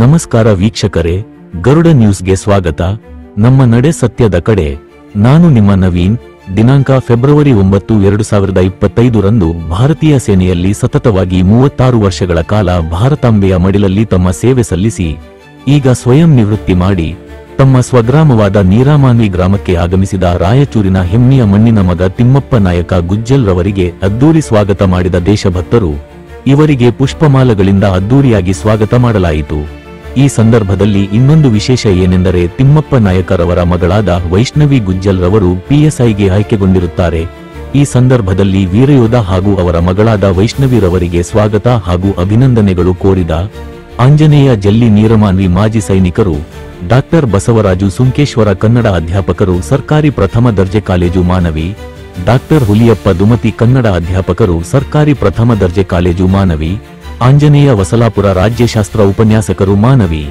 ನಮಸ್ಕಾರ ವೀಕ್ಷಕರೇ, ಗರುಡ ನ್ಯೂಸ್ಗೆ ಸ್ವಾಗತ. ನಮ್ಮ ನಡೆ ಸತ್ಯದ ಕಡೆ. ನಾನು ನಿಮ್ಮ ನವೀನ್. ದಿನಾಂಕ ಫೆಬ್ರವರಿ 9, 2025 ರಂದು ಭಾರತೀಯ ಸೇನೆಯಲ್ಲಿ ಸತತವಾಗಿ 36 ವರ್ಷಗಳ ಕಾಲ ಭಾರತಾಂಬೆಯ ಮಡಿಲಲ್ಲಿ ತಮ್ಮ ಸೇವೆ ಸಲ್ಲಿಸಿ ಈಗ ಸ್ವಯಂ ನಿವೃತ್ತಿ ಮಾಡಿ ತಮ್ಮ ಸ್ವಗ್ರಾಮವಾದ ನೀರಾಮಾನ್ವಿ ಗ್ರಾಮಕ್ಕೆ ಆಗಮಿಸಿದ ರಾಯಚೂರಿನ ಹೆಮ್ಮೆಯ ಮಣ್ಣಿನ ಮಗ ತಿಮ್ಮಪ್ಪ ನಾಯಕ ಗುಜ್ಜಲ್ ರವರಿಗೆ ಅದ್ದೂರಿ ಸ್ವಾಗತ ಮಾಡಿದ ದೇಶಭಕ್ತರು ಇವರಿಗೆ ಪುಷ್ಪಮಾಲಗಳಿಂದ ಅದ್ದೂರಿಯಾಗಿ ಸ್ವಾಗತ ಮಾಡಲಾಯಿತು. ಈ ಸಂದರ್ಭದಲ್ಲಿ ಇನ್ನೊಂದು ವಿಶೇಷ ಏನೆಂದರೆ ತಿಮ್ಮಪ್ಪ ನಾಯಕರವರ ಮಗಳಾದ ವೈಷ್ಣವಿ ಗುಜ್ಜಲ್ ರವರು PSIಗೆ ಆಯ್ಕೆಗೊಂಡಿರುತ್ತಾರೆ. ಈ ಸಂದರ್ಭದಲ್ಲಿ ವೀರಯೋಧ ಹಾಗೂ ಅವರ ಮಗಳಾದ ವೈಷ್ಣವಿರವರಿಗೆ ಸ್ವಾಗತ ಹಾಗೂ ಅಭಿನಂದನೆಗಳು ಕೋರಿದ ಆಂಜನೇಯ ಜಲ್ಲಿ ನೀರಮಾನ್ವಿ ಮಾಜಿ ಸೈನಿಕರು, ಡಾಕ್ಟರ್ ಬಸವರಾಜು ಸುಂಕೇಶ್ವರ ಕನ್ನಡ ಅಧ್ಯಾಪಕರು, ಸರ್ಕಾರಿ ಪ್ರಥಮ ದರ್ಜೆ ಕಾಲೇಜು ಮಾನವಿ, ಡಾಕ್ಟರ್ ಹುಲಿಯಪ್ಪ ದುಮತಿ ಕನ್ನಡ ಅಧ್ಯಾಪಕರು, ಸರ್ಕಾರಿ ಪ್ರಥಮ ದರ್ಜೆ ಕಾಲೇಜು ಮಾನವಿ, ಆಂಜನೇಯ ವಸಲಾಪುರ ರಾಜ್ಯಶಾಸ್ತ್ರ ಉಪನ್ಯಾಸಕರು ಮಾನವಿ.